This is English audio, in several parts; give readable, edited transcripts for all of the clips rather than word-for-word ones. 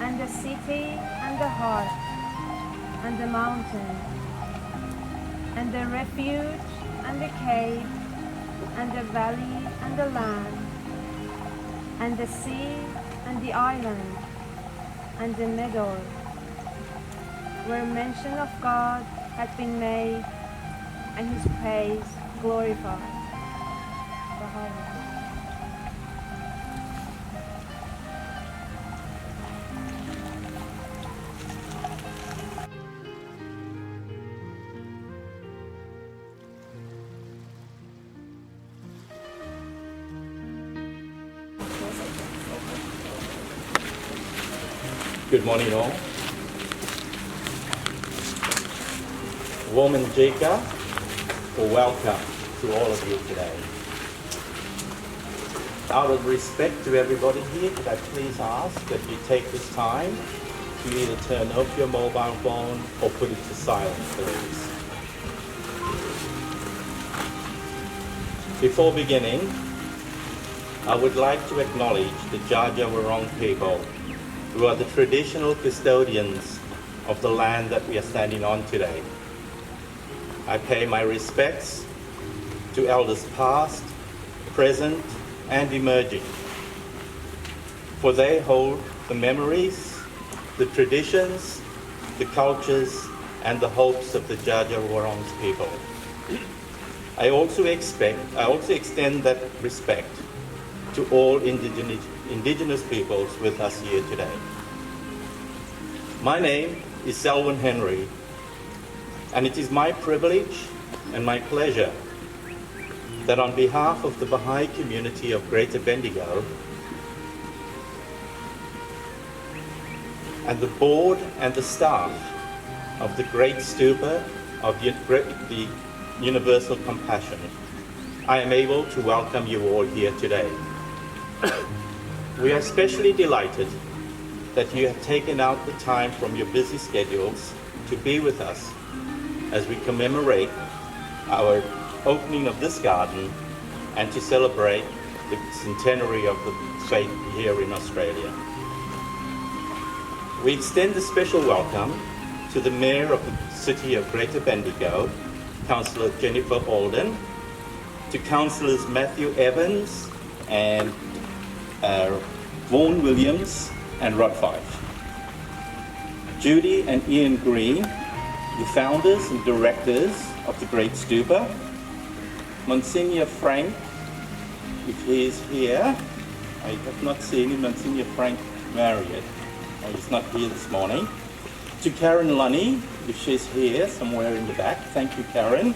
And the city, and the heart, and the mountain, and the refuge, and the cave, and the valley, and the land, and the sea, and the island, and the meadow, where mention of God had been made, and His praise glorified. Farahmand. Good morning all. Woman Jika, welcome to all of you today. Out of respect to everybody here, could I please ask that you take this time to either turn off your mobile phone or put it to silence, please. Before beginning, I would like to acknowledge the Jaja Wurrung people, who are the traditional custodians of the land that we are standing on today. I pay my respects to elders past, present, and emerging, for they hold the memories, the traditions, the cultures, and the hopes of the Jaja Wurrung people. I also extend that respect to all indigenous peoples with us here today. My name is Selwyn Henry, and it is my privilege and my pleasure that on behalf of the Baha'i community of Greater Bendigo and the board and the staff of the Great Stupa of the Universal Compassion, I am able to welcome you all here today. We are especially delighted that you have taken out the time from your busy schedules to be with us as we commemorate our opening of this garden and to celebrate the centenary of the faith here in Australia. We extend a special welcome to the Mayor of the City of Greater Bendigo, Councillor Jennifer Alden, to Councillors Matthew Evans and Vaughan Williams and Rod Fife. Judy and Ian Green, the founders and directors of the Great Stupa. Monsignor Frank, if he is here, I have not seen him, Monsignor Frank Marriott. Oh, he's not here this morning. To Karen Lunny, if she's here somewhere in the back. Thank you, Karen.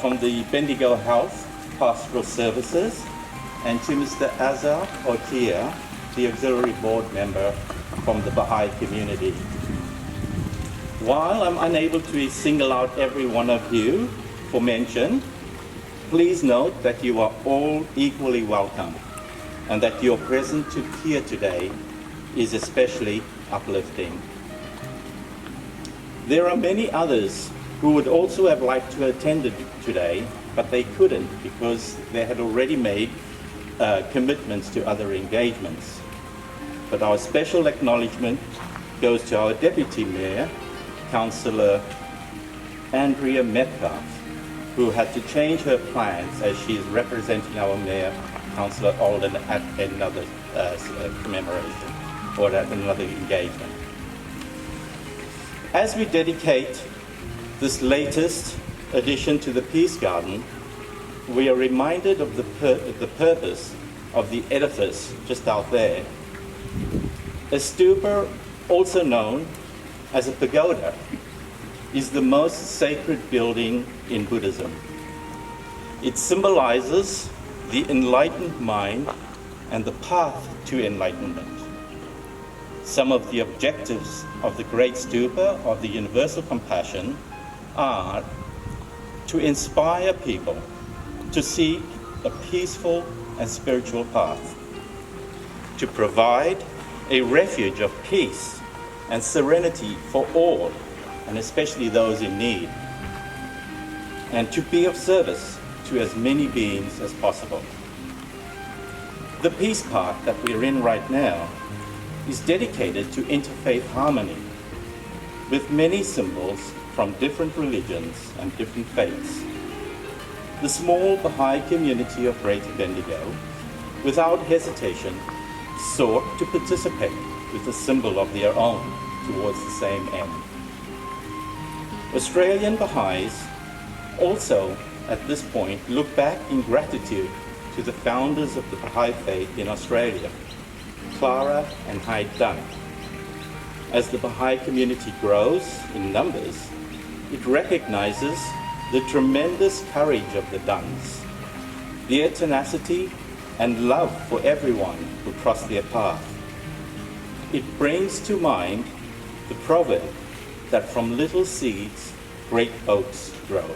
From the Bendigo Health Pastoral Services. And to Mr. Azar Otia, the auxiliary board member from the Baha'i community. While I'm unable to single out every one of you for mention, please note that you are all equally welcome and that your presence here today is especially uplifting. There are many others who would also have liked to have attended today, but they couldn't because they had already made commitments to other engagements. But our special acknowledgement goes to our Deputy Mayor, Councillor Andrea Metcalf, who had to change her plans as she is representing our Mayor, Councillor Alden, at another commemoration or at another engagement. As we dedicate this latest addition to the Peace Garden, we are reminded of the purpose of the edifice just out there. A stupa, also known as a pagoda, is the most sacred building in Buddhism. It symbolizes the enlightened mind and the path to enlightenment. Some of the objectives of the Great Stupa of the Universal Compassion are to inspire people to seek a peaceful and spiritual path, to provide a refuge of peace and serenity for all, and especially those in need, and to be of service to as many beings as possible. The Peace Park that we're in right now is dedicated to interfaith harmony, with many symbols from different religions and different faiths. The small Baha'i community of Greater Bendigo, without hesitation, sought to participate with a symbol of their own towards the same end. Australian Baha'is also, at this point, look back in gratitude to the founders of the Baha'i faith in Australia, Clara and Hyde Dunn. As the Baha'i community grows in numbers, it recognizes the tremendous courage of the Dunns, their tenacity and love for everyone who crossed their path. It brings to mind the proverb that from little seeds, great oaks grow.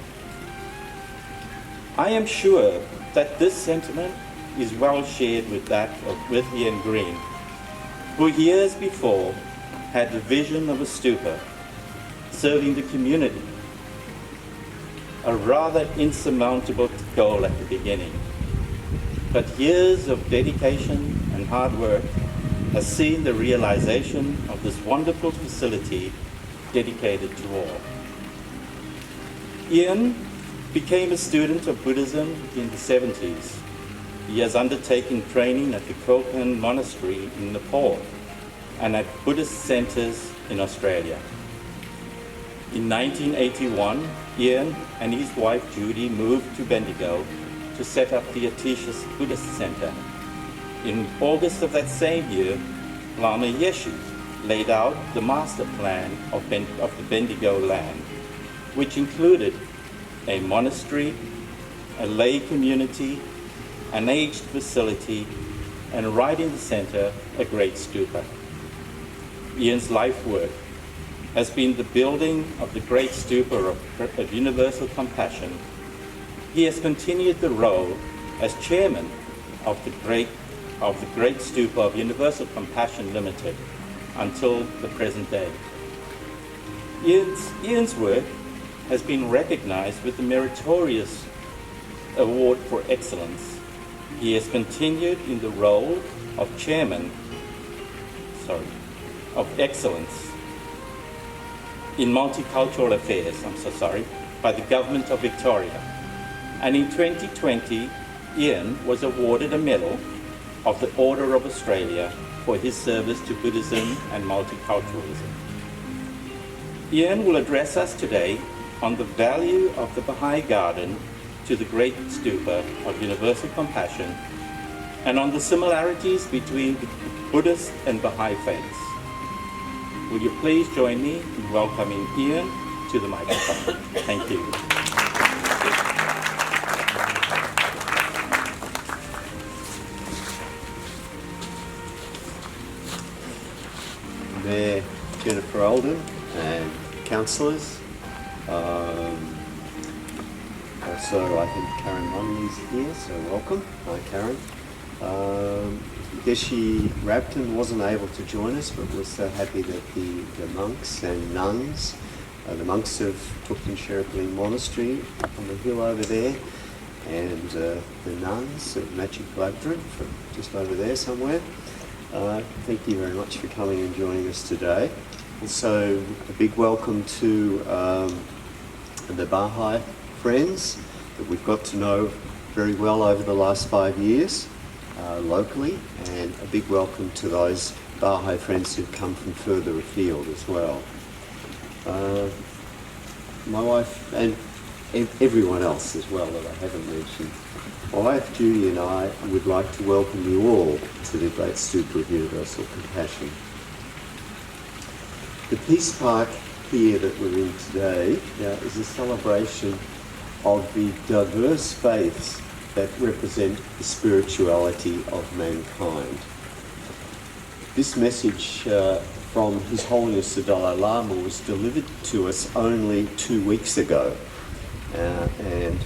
I am sure that this sentiment is well shared with that with Ian Green, who years before had the vision of a stupa serving the community, a rather insurmountable goal at the beginning. But years of dedication and hard work has seen the realization of this wonderful facility dedicated to all. Ian became a student of Buddhism in the 70s. He has undertaken training at the Kopan Monastery in Nepal and at Buddhist centers in Australia. In 1981, Ian and his wife Judy moved to Bendigo to set up the Atishas Buddhist Center. In August of that same year, Lama Yeshe laid out the master plan of the Bendigo land, which included a monastery, a lay community, an aged facility, and right in the center, a great stupa. Ian's life work has been the building of the Great Stupa of Universal Compassion. He has continued the role as chairman of the Great Stupa of Universal Compassion Limited until the present day. Ian's work has been recognized with the meritorious Award for Excellence. He has continued in the role of Chairman of Excellence in Multicultural Affairs, by the Government of Victoria. And in 2020, Ian was awarded a medal of the Order of Australia for his service to Buddhism and multiculturalism. Ian will address us today on the value of the Baha'i Garden to the Great Stupa of Universal Compassion and on the similarities between Buddhist and Baha'i faiths. Will you please join me in welcoming Ian to the microphone? Thank you. Mayor Jennifer Oldham and councillors. Also, I think Karen Munley's here, so welcome. Hi, Karen. Geshe Rabton wasn't able to join us, but we're so happy that the monks and nuns, the monks of Tupten Sherapling Monastery up on the hill over there, and the nuns of Magic Labdrin from just over there somewhere. Thank you very much for coming and joining us today. Also, a big welcome to the Baha'i friends that we've got to know very well over the last 5 years locally, and a big welcome to those Baha'i friends who've come from further afield as well. My wife and everyone else as well that I haven't mentioned. My wife Judy and I would like to welcome you all to the Great Stupa of Universal Compassion. The Peace Park here that we're in today is a celebration of the diverse faiths that represent the spirituality of mankind. This message from His Holiness the Dalai Lama was delivered to us only 2 weeks ago. And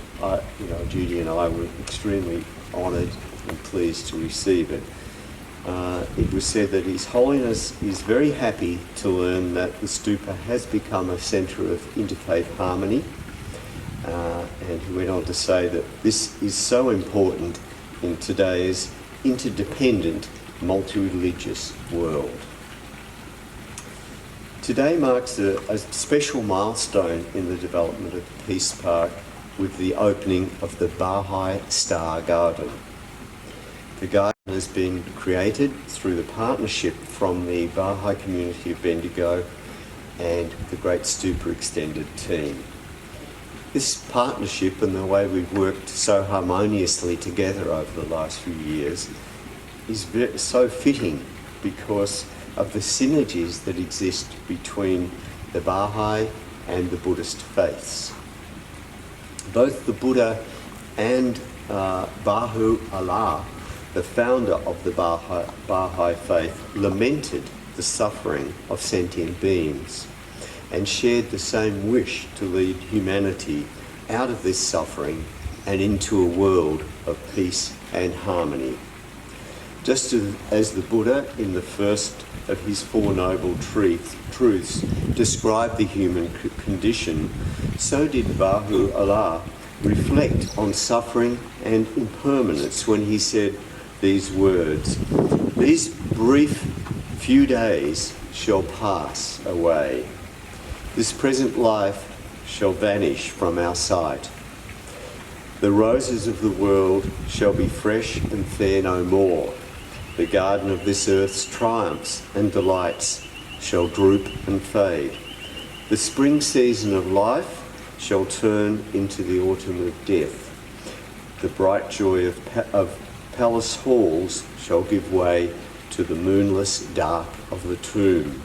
Judy and I were extremely honoured and pleased to receive it. It was said that His Holiness is very happy to learn that the stupa has become a centre of interfaith harmony. And he went on to say that this is so important in today's interdependent, multi-religious world. Today marks a special milestone in the development of the Peace Park with the opening of the Baha'i Star Garden. The garden has been created through the partnership from the Baha'i community of Bendigo and the Great Stupa extended team. This partnership and the way we've worked so harmoniously together over the last few years is so fitting because of the synergies that exist between the Baha'i and the Buddhist faiths. Both the Buddha and Baha'u'llah, the founder of the Baha'i faith, lamented the suffering of sentient beings and shared the same wish to lead humanity out of this suffering and into a world of peace and harmony. Just as the Buddha, in the first of his Four Noble Truths, described the human condition, so did Baha'u'llah reflect on suffering and impermanence when he said these words, "These brief few days shall pass away. This present life shall vanish from our sight. The roses of the world shall be fresh and fair no more. The garden of this earth's triumphs and delights shall droop and fade. The spring season of life shall turn into the autumn of death. The bright joy of palace halls shall give way to the moonless dark of the tomb."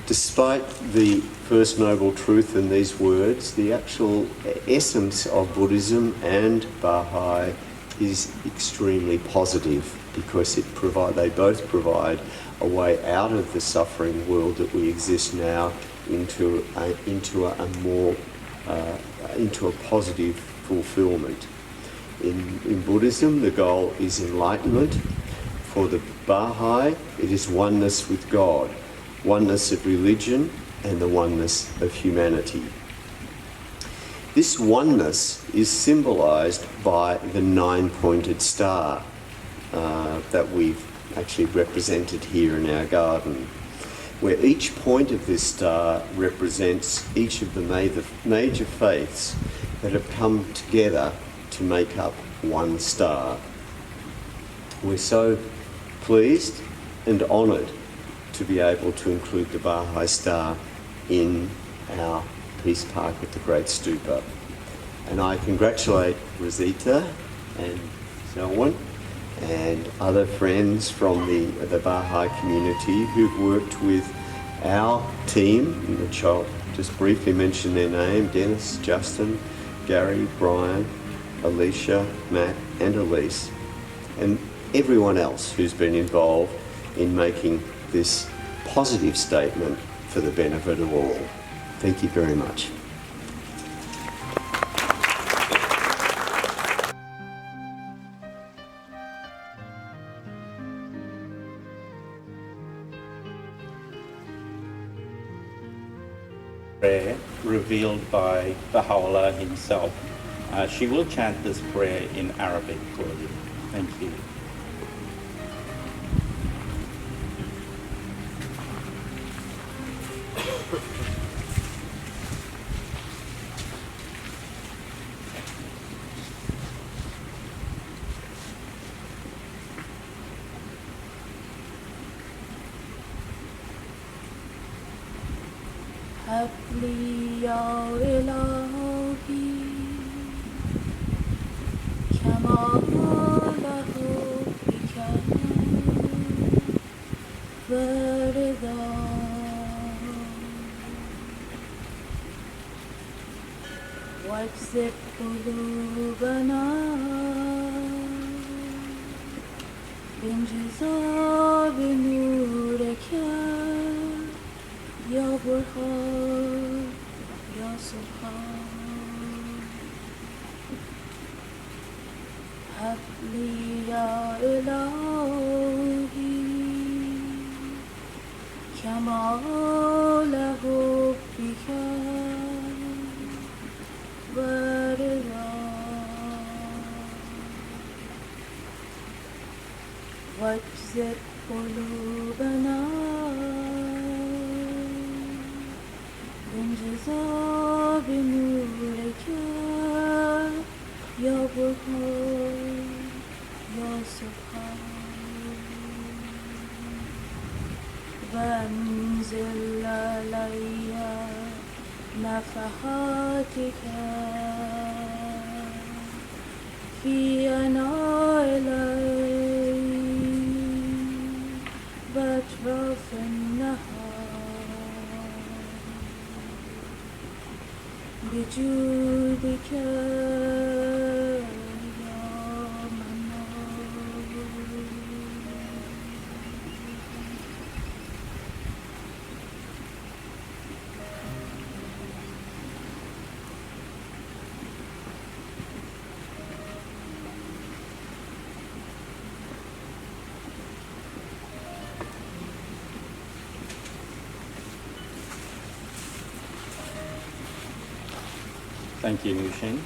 Despite the first noble truth in these words, the actual essence of Buddhism and Baha'i is extremely positive because they both provide a way out of the suffering world that we exist now into a positive fulfillment. In Buddhism, the goal is enlightenment. For the Baha'i, it is oneness with God, oneness of religion, and the oneness of humanity. This oneness is symbolised by the 9-pointed star that we've actually represented here in our garden, where each point of this star represents each of the major faiths that have come together to make up one star. We're so pleased and honoured to be able to include the Baha'i Star in our Peace Park at the Great Stupa. And I congratulate Rosita and Selwyn, and other friends from the Baha'i community who've worked with our team, which I'll just briefly mention their name: Dennis, Justin, Gary, Brian, Alicia, Matt and Elise, and everyone else who's been involved in making this positive statement for the benefit of all. Thank you very much. Prayer revealed by Baha'u'llah himself. She will chant this prayer in Arabic for you. Thank you. حبلي يا إلهي كما له بك فرضا واجذب قلوبنا بانجذاب نورك يا برهان يا سبحان هب لي يا إلهي كمال حبك ورضا واجذب قلوبنا انجذاب نورك يا برهان يا سبحان وانزل علي نفحاتك في أناء الليل وأطراف النهار بجودك يا منان. Thank you, Nushin.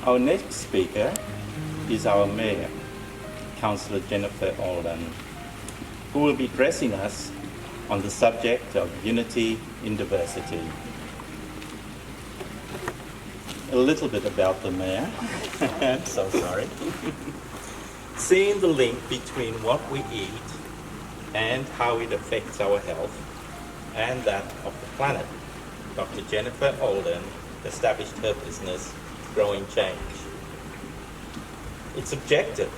Our next speaker is our Mayor, Councillor Jennifer Alden, who will be addressing us on the subject of unity in diversity. A little bit about the Mayor. I'm so sorry. Seeing the link between what we eat and how it affects our health and that of the planet, Dr. Jennifer Alden established her business, Growing Change. Its objective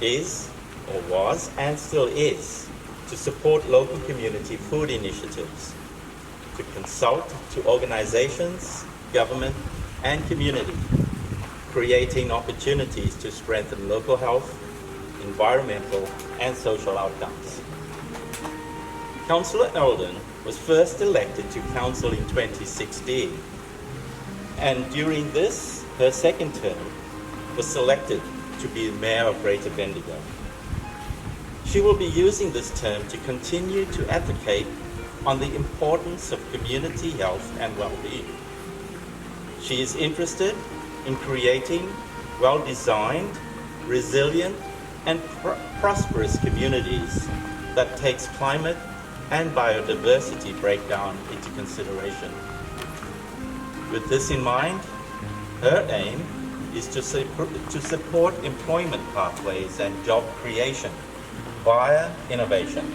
is, or was, and still is, to support local community food initiatives, to consult to organizations, government, and community, creating opportunities to strengthen local health, environmental, and social outcomes. Councillor Alden was first elected to council in 2016, and during this, her second term, was selected to be Mayor of Greater Bendigo. She will be using this term to continue to advocate on the importance of community health and well-being. She is interested in creating well-designed, resilient, and prosperous communities that takes climate and biodiversity breakdown into consideration. With this in mind, her aim is to support employment pathways and job creation via innovation,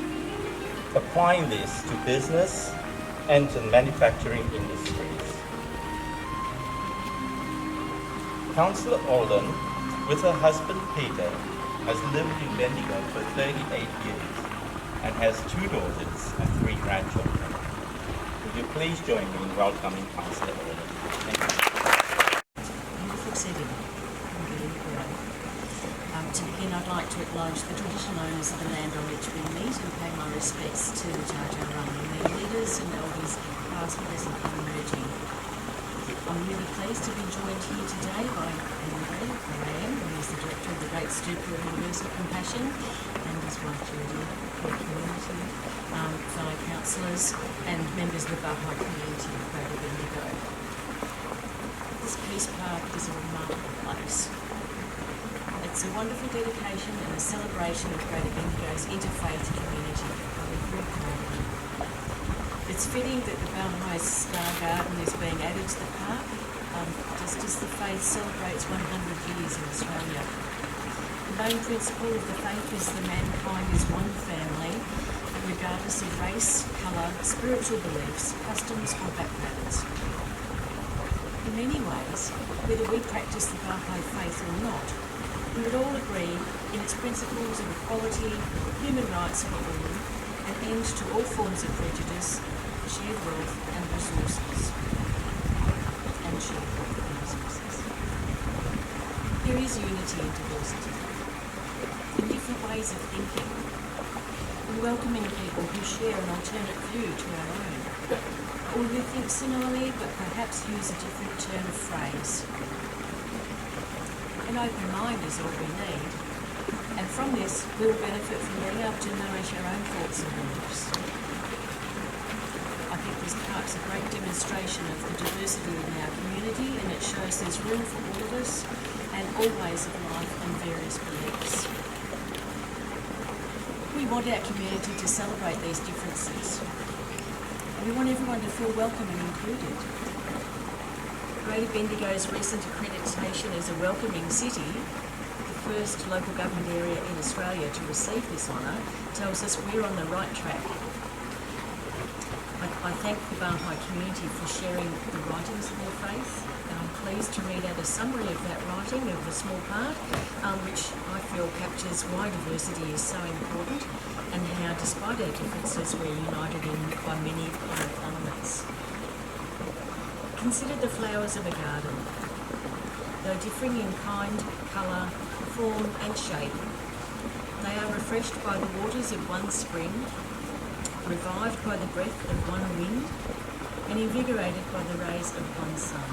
applying this to business and to manufacturing industries. Councillor Alden, with her husband Peter, has lived in Bendigo for 38 years and has 2 daughters and 3 grandchildren. Would you please join me in welcoming Councillor Alden? Thank you. Beautiful setting. Indeed, great. To begin, I'd like to acknowledge the traditional owners of the land on which we meet and pay my respects to the Dja Dja Wurrung, their leaders and elders, past, present and emerging. I'm really pleased to be joined here today by Farahmand, who is the Director of the Great Stupa of Universal Compassion, and his wife Judy, for the community, fellow councillors and members of the Baha'i community of Greater Bendigo. This Peace Park is a remarkable place. It's a wonderful dedication and a celebration of Greater Bendigo's interfaith community. I'm very proud of it. It's fitting that the Baha'i Star Garden is being added to the park, just as the faith celebrates 100 years in Australia. The main principle of the faith is that mankind is one family, regardless of race, colour, spiritual beliefs, customs or backgrounds. In many ways, whether we practice the Baha'i faith or not, we would all agree in its principles of equality, human rights for all, an end to all forms of prejudice, shared wealth and resources. There is unity in diversity, in different ways of thinking, in welcoming people who share an alternate view to our own, or who think similarly but perhaps use a different turn of phrase. An open mind is all we need, and from this we will benefit from being able to nourish our own thoughts and beliefs. I think this park's a great demonstration of the diversity in our community, and it shows there's room for all of us and all ways of life and various beliefs. We want our community to celebrate these differences, and we want everyone to feel welcome and included. Greater Bendigo's recent accreditation as a welcoming city, the first local government area in Australia to receive this honour, tells us we're on the right track. I thank the Baha'i community for sharing the writings of their faith, and I'm pleased to read out a summary of that writing of a small part, which I feel captures why diversity is so important and how, despite our differences, we're united in by many common elements. Consider the flowers of a garden. Though differing in kind, colour, form and shape, they are refreshed by the waters of one spring, revived by the breath of one wind, and invigorated by the rays of one sun.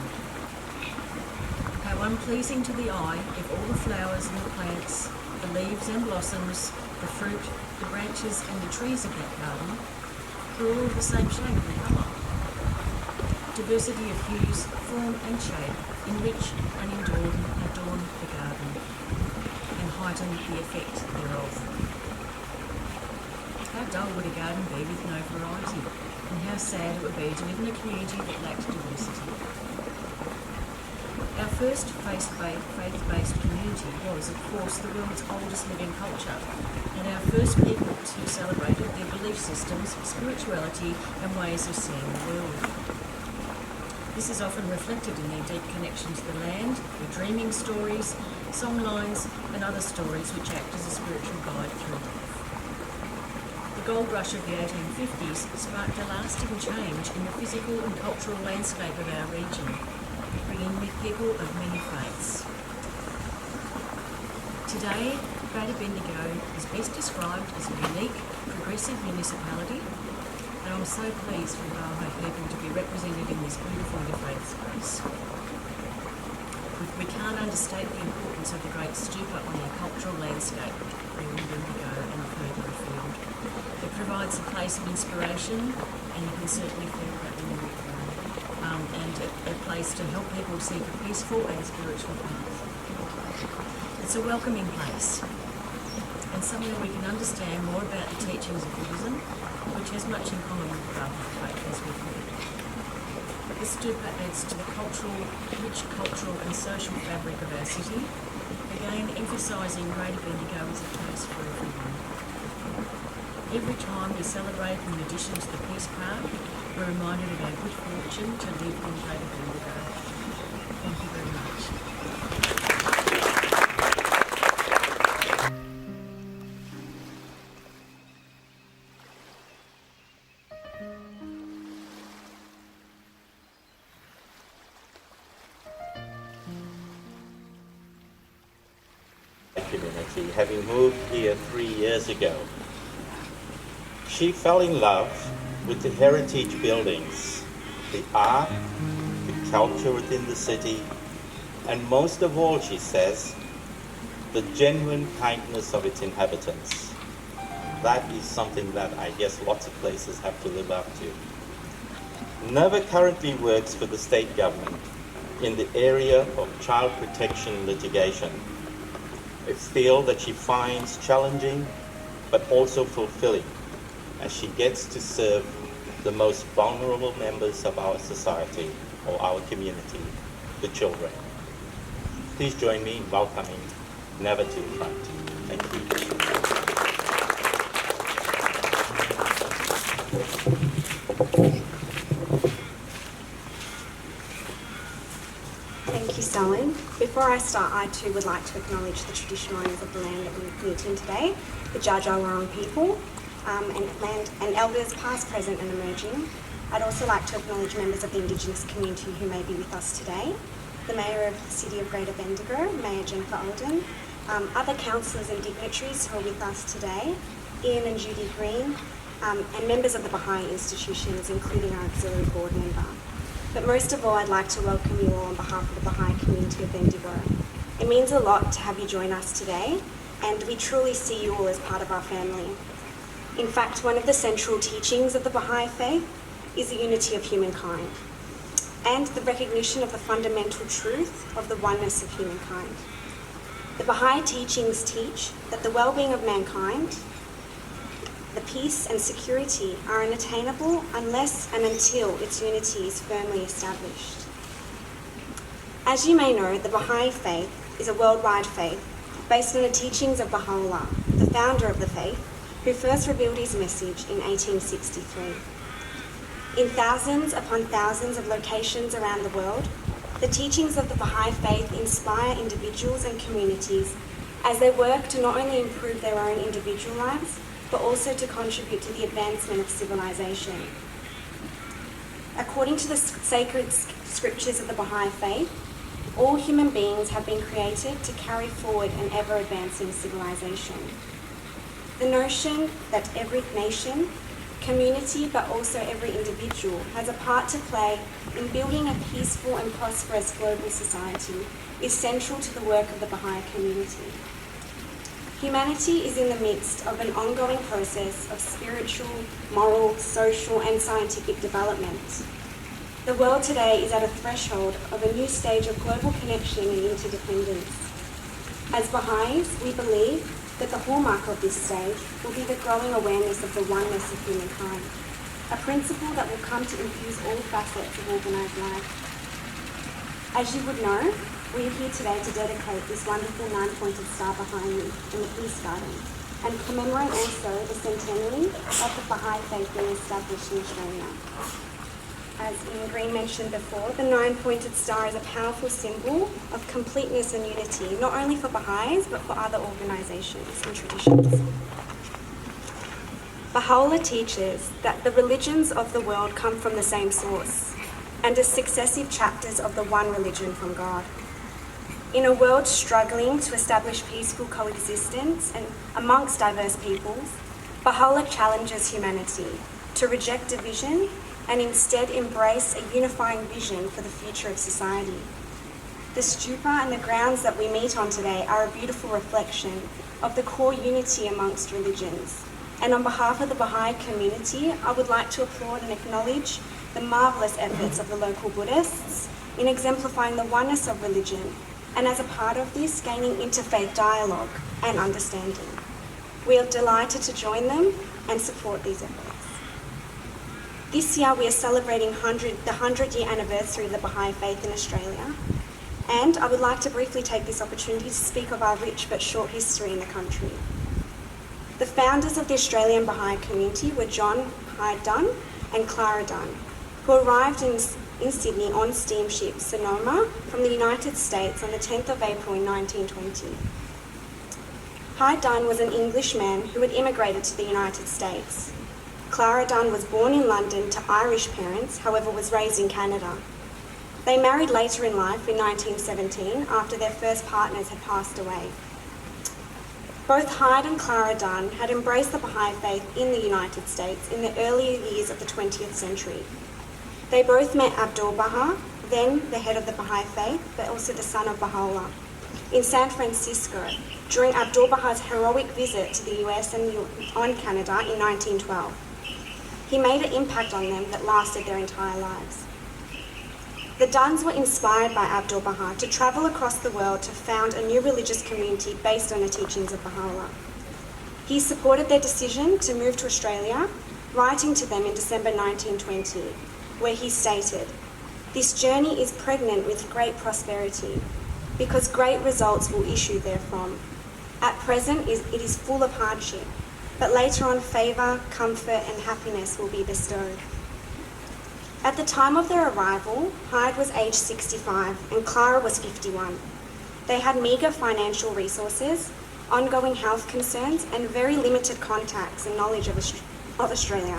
How unpleasing to the eye if all the flowers and the plants, the leaves and blossoms, the fruit, the branches and the trees of that garden were all the same shape and colour. Diversity of hues, form and shape enrich and adorn the garden and heighten the effect thereof. How dull would a garden be with no variety, and how sad it would be to live in a community that lacked diversity. Our first faith-based community was, of course, the world's oldest living culture, and our first people who celebrated their belief systems, spirituality and ways of seeing the world. This is often reflected in their deep connection to the land, their dreaming stories, songlines and other stories which act as a spiritual guide through life. The gold rush of the 1850s sparked a lasting change in the physical and cultural landscape of our region, bringing with people of many faiths. Today, Greater Bendigo is best described as a unique, progressive municipality, and I'm so pleased for Baha'i people to be represented in this beautiful interfaith space. We can't understate the importance of the Great Stupa on our cultural landscape, in Bendigo and further afield. It provides a place of inspiration, and you can certainly feel that in the and a place to help people seek a peaceful and spiritual path. It's a welcoming place, and somewhere we can understand more about the teachings of Buddhism, which has much in common with Baha'i faith as we've heard. This stupa adds to the rich cultural and social fabric of our city, again emphasising Greater Bendigo as a place for everyone. Every time we celebrate in addition to the Peace Park, we're reminded of our good fortune to live in Greater Bendigo. Thank you very much. community, having moved here 3 years ago. She fell in love with the heritage buildings, the art, the culture within the city, and most of all, she says, the genuine kindness of its inhabitants. That is something that I guess lots of places have to live up to. Neva currently works for the state government in the area of child protection litigation, a field that she finds challenging but also fulfilling, as she gets to serve the most vulnerable members of our society or our community, the children. Please join me in welcoming Neva to the front. Thank you. Thank you, Stalin. Before I start, I too would like to acknowledge the traditional owners of the land that we meet in today, the Dja Dja Wurrung people, and elders past, present and emerging. I'd also like to acknowledge members of the Indigenous community who may be with us today, the Mayor of the City of Greater Bendigo, Mayor Jennifer Alden, other councillors and dignitaries who are with us today, Ian and Judy Green, and members of the Baha'i institutions, including our auxiliary board member. But most of all, I'd like to welcome you all on behalf of the Baha'i community of Bendigo. It means a lot to have you join us today, and we truly see you all as part of our family. In fact, one of the central teachings of the Baha'i faith is the unity of humankind and the recognition of the fundamental truth of the oneness of humankind. The Baha'i teachings teach that the well-being of mankind, the peace and security are unattainable unless and until its unity is firmly established. As you may know, the Baha'i faith is a worldwide faith based on the teachings of Baha'u'llah, the founder of the faith, who first revealed his message in 1863. In thousands upon thousands of locations around the world, the teachings of the Baha'i faith inspire individuals and communities as they work to not only improve their own individual lives, but also to contribute to the advancement of civilization. According to the sacred scriptures of the Baha'i faith, all human beings have been created to carry forward an ever-advancing civilization. The notion that every nation, community, but also every individual has a part to play in building a peaceful and prosperous global society is central to the work of the Baha'i community. Humanity is in the midst of an ongoing process of spiritual, moral, social, and scientific development. The world today is at a threshold of a new stage of global connection and interdependence. As Baha'is, we believe that the hallmark of this stage will be the growing awareness of the oneness of humankind, a principle that will come to infuse all facets of organised life. As you would know, we are here today to dedicate this wonderful 9-pointed star behind me in the Peace Garden and commemorate also the centenary of the Baha'i faith being established in Australia. As Ian Green mentioned before, the 9-pointed star is a powerful symbol of completeness and unity, not only for Baha'is, but for other organisations and traditions. Baha'u'llah teaches that the religions of the world come from the same source and are successive chapters of the one religion from God. In a world struggling to establish peaceful coexistence and amongst diverse peoples, Baha'u'llah challenges humanity to reject division and instead embrace a unifying vision for the future of society. The stupa and the grounds that we meet on today are a beautiful reflection of the core unity amongst religions. And on behalf of the Baha'i community, I would like to applaud and acknowledge the marvellous efforts of the local Buddhists in exemplifying the oneness of religion, and as a part of this, gaining interfaith dialogue and understanding. We are delighted to join them and support these efforts. This year we are celebrating the 100-year anniversary of the Baha'i faith in Australia, and I would like to briefly take this opportunity to speak of our rich but short history in the country. The founders of the Australian Baha'i community were John Hyde Dunn and Clara Dunn, who arrived in Sydney on steamship Sonoma from the United States on the 10th of April in 1920. Hyde Dunn was an Englishman who had immigrated to the United States. Clara Dunn was born in London to Irish parents, however was raised in Canada. They married later in life in 1917 after their first partners had passed away. Both Hyde and Clara Dunn had embraced the Baha'i faith in the United States in the earlier years of the 20th century. They both met Abdul Baha, then the head of the Baha'i faith, but also the son of Baha'u'llah, in San Francisco during Abdul Baha's heroic visit to the US and on Canada in 1912. He made an impact on them that lasted their entire lives. The Dunns were inspired by Abdul Baha to travel across the world to found a new religious community based on the teachings of Baha'u'llah. He supported their decision to move to Australia, writing to them in December 1920, where he stated, "This journey is pregnant with great prosperity, because great results will issue therefrom. At present it is full of hardship, but later on favour, comfort and happiness will be bestowed." At the time of their arrival, Hyde was aged 65 and Clara was 51. They had meagre financial resources, ongoing health concerns and very limited contacts and knowledge of Australia.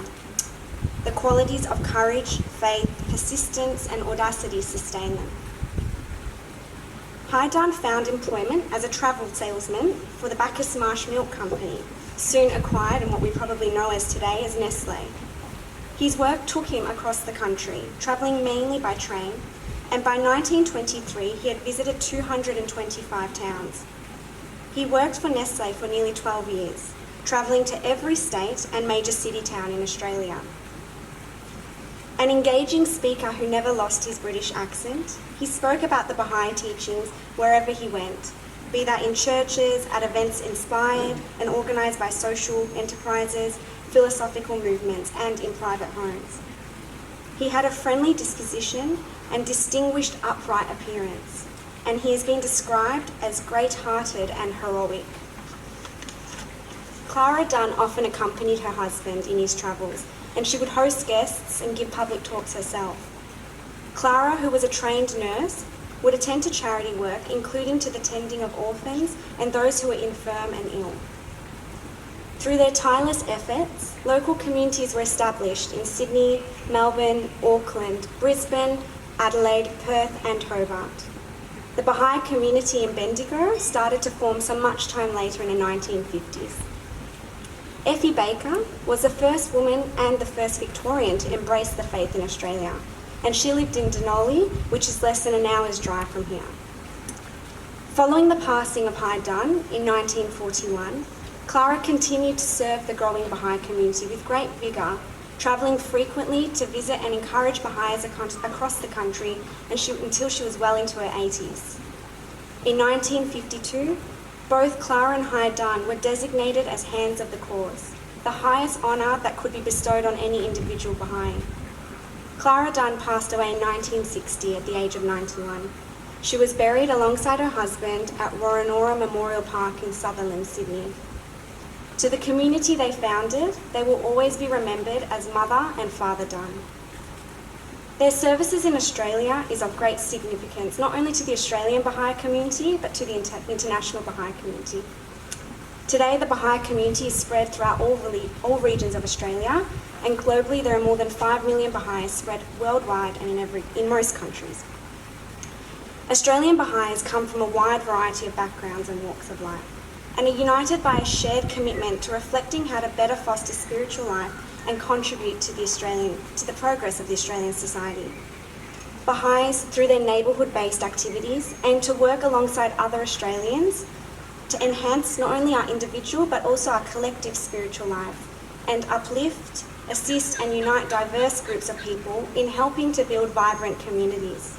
The qualities of courage, faith, persistence and audacity sustained them. Hyde Dunn found employment as a travel salesman for the Bacchus Marsh Milk Company, soon acquired in what we probably know as today as Nestle. His work took him across the country, travelling mainly by train, and by 1923 he had visited 225 towns. He worked for Nestle for nearly 12 years, travelling to every state and major city town in Australia. An engaging speaker who never lost his British accent, he spoke about the Baha'i teachings wherever he went, be that in churches, at events inspired and organised by social enterprises, philosophical movements and in private homes. He had a friendly disposition and distinguished upright appearance, and he has been described as great-hearted and heroic. Clara Dunn often accompanied her husband in his travels, and she would host guests and give public talks herself. Clara, who was a trained nurse, would attend to charity work, including to the tending of orphans and those who were infirm and ill. Through their tireless efforts, local communities were established in Sydney, Melbourne, Auckland, Brisbane, Adelaide, Perth and Hobart. The Baha'i community in Bendigo started to form some much time later in the 1950s. Effie Baker was the first woman and the first Victorian to embrace the faith in Australia, and she lived in Denali, which is less than an hour's drive from here. Following the passing of Hyde Dunn in 1941, Clara continued to serve the growing Baha'i community with great vigour, travelling frequently to visit and encourage Baha'is across the country until she was well into her 80s. In 1952, both Clara and Hyde Dunn were designated as Hands of the Cause, the highest honour that could be bestowed on any individual Baha'i. Clara Dunn passed away in 1960 at the age of 91. She was buried alongside her husband at Woronora Memorial Park in Sutherland, Sydney. To the community they founded, they will always be remembered as Mother and Father Dunn. Their services in Australia is of great significance, not only to the Australian Baha'i community, but to the international Baha'i community. Today, the Baha'i community is spread throughout all regions of Australia, and globally there are more than 5 million Baha'is spread worldwide and in most countries. Australian Baha'is come from a wide variety of backgrounds and walks of life, and are united by a shared commitment to reflecting how to better foster spiritual life and contribute to the progress of the Australian society. Baha'is, through their neighbourhood-based activities, aim to work alongside other Australians to enhance not only our individual but also our collective spiritual life, and uplift, assist and unite diverse groups of people in helping to build vibrant communities.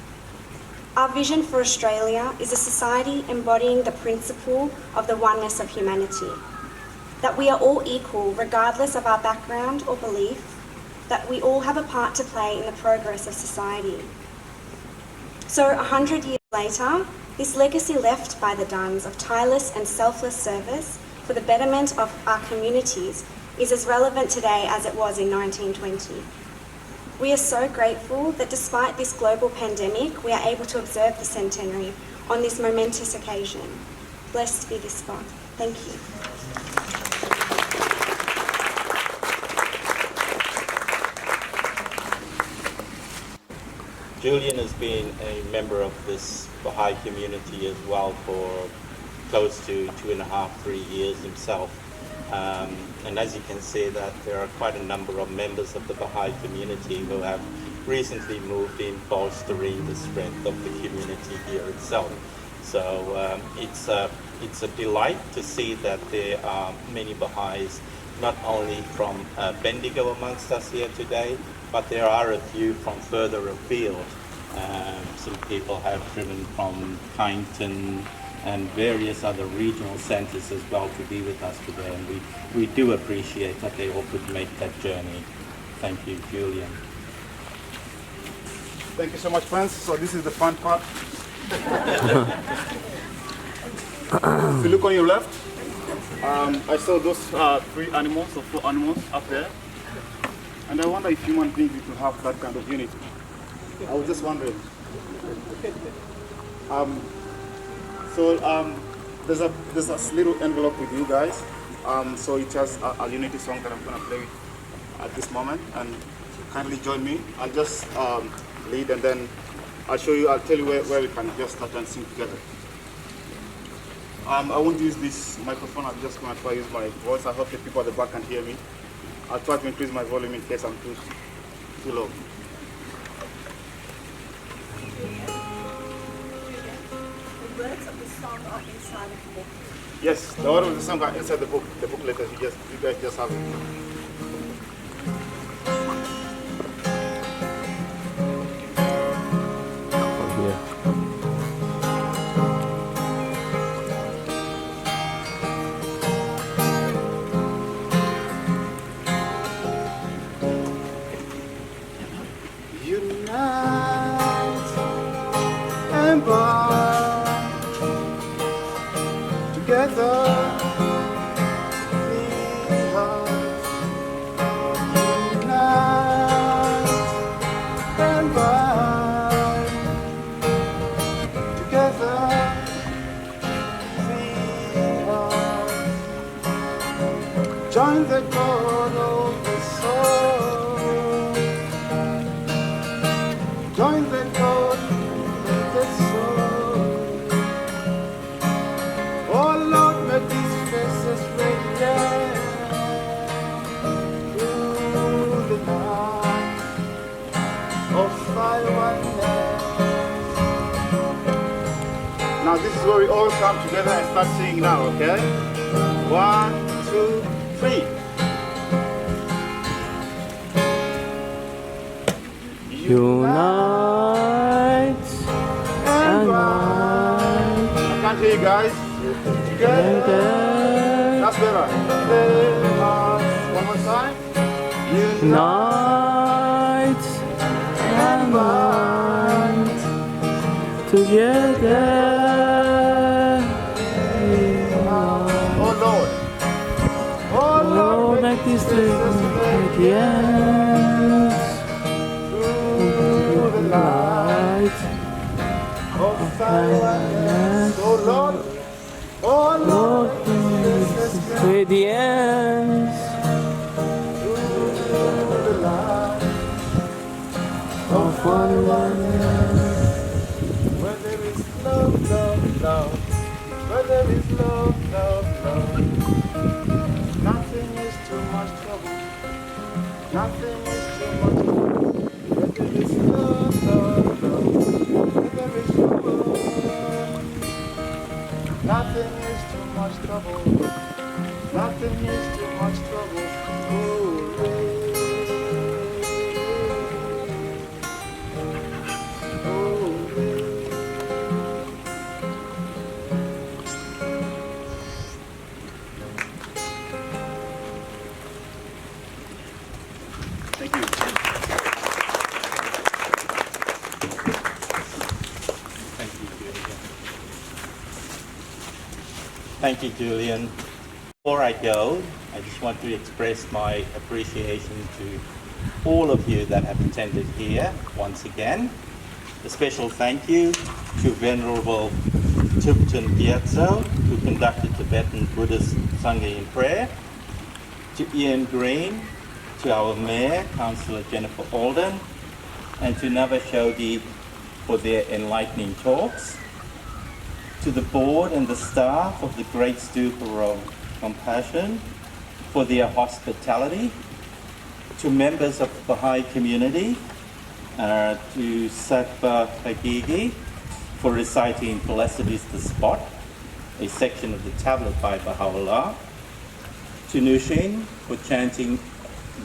Our vision for Australia is a society embodying the principle of the oneness of humanity, that we are all equal regardless of our background or belief, that we all have a part to play in the progress of society. So 100 years later, this legacy left by the Dunns of tireless and selfless service for the betterment of our communities is as relevant today as it was in 1920. We are so grateful that despite this global pandemic, we are able to observe the centenary on this momentous occasion. Blessed be this spot. Thank you. Julian has been a member of this Baha'i community as well for close to 2.5, 3 years himself. And as you can see that there are quite a number of members of the Baha'i community who have recently moved in, bolstering the strength of the community here itself. So it's a delight to see that there are many Baha'is, not only from Bendigo amongst us here today, but there are a few from further afield. Some people have driven from Kyneton and various other regional centres as well to be with us today, and we do appreciate that they all could make that journey. Thank you, Julian. Thank you so much, friends. So this is the fun part. If you look on your left, I saw those 3 animals or 4 animals up there, and I wonder if human beings could have that kind of unity. I was just wondering. There's a little envelope with you guys. So it has a unity song that I'm going to play at this moment, and kindly join me. I'll just lead, and then I'll tell you where we can just start and sing together. I won't use this microphone. I'm just going to try to use my voice. I hope the people at the back can hear me. I'll try to increase my volume in case I'm too low. The words of the song are inside of the book. Yes, the words of the song are inside the book. The book letters. You guys just have it. Join the God of the soul. Join the God of the soul. Oh Lord, make these faces radiant through the night of thy oneness. Now this is where we all come together and start singing now, okay? 1, 2, 3. Unite and bind. I can't hear you guys. Together. That's better. One more time. Unite and bind together. Oh Lord. Oh Lord, make this radiance through the light of thy oneness. Oh Lord. Oh Lord, make this radiance through the light of one oneness. Where there is love, love, love. Where there is love, love, love. Nothing is too much trouble. Nothing is too much trouble. Where there is love, love, love. Where there is love. Nothing is too much trouble. Nothing is too much trouble. Thank you. Thank you, Julian. Before I go, I just want to express my appreciation to all of you that have attended here once again. A special thank you to Venerable Thupten Gyatso, who conducted Tibetan Buddhist Sangha in prayer, to Ian Green, to our Mayor, Councillor Jennifer Alden, and to Nava Shodi for their enlightening talks. to the board and the staff of the Great Stupa of Compassion for their hospitality, to members of the Baha'i community, to Sakba Hagigi for reciting Blessed is the Spot, a section of the tablet by Baha'u'llah, to Nushin for chanting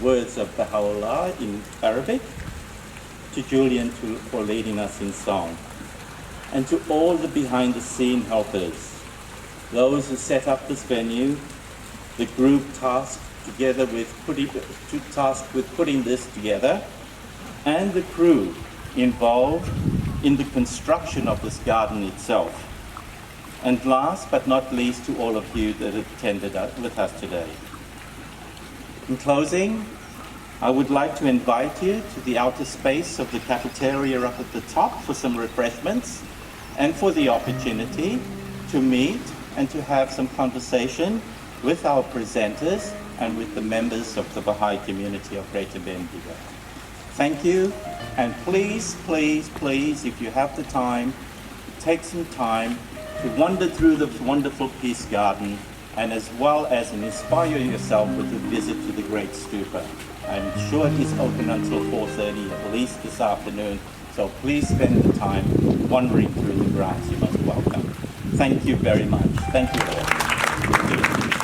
words of Baha'u'llah in Arabic, to Julian for leading us in song, and to all the behind-the-scene helpers, those who set up this venue, the group tasked with putting this together, and the crew involved in the construction of this garden itself. And last but not least, to all of you that attended with us today. In closing, I would like to invite you to the outer space of the cafeteria up at the top for some refreshments and for the opportunity to meet and to have some conversation with our presenters and with the members of the Baha'i community of Greater Bendigo. Thank you, and please, please, please, if you have the time, take some time to wander through the wonderful Peace Garden, and as well as inspire yourself with a visit to the Great Stupa. I'm sure it is open until 4:30 at least this afternoon, so please spend the time wandering through the grounds. You're most welcome. Thank you very much. Thank you all.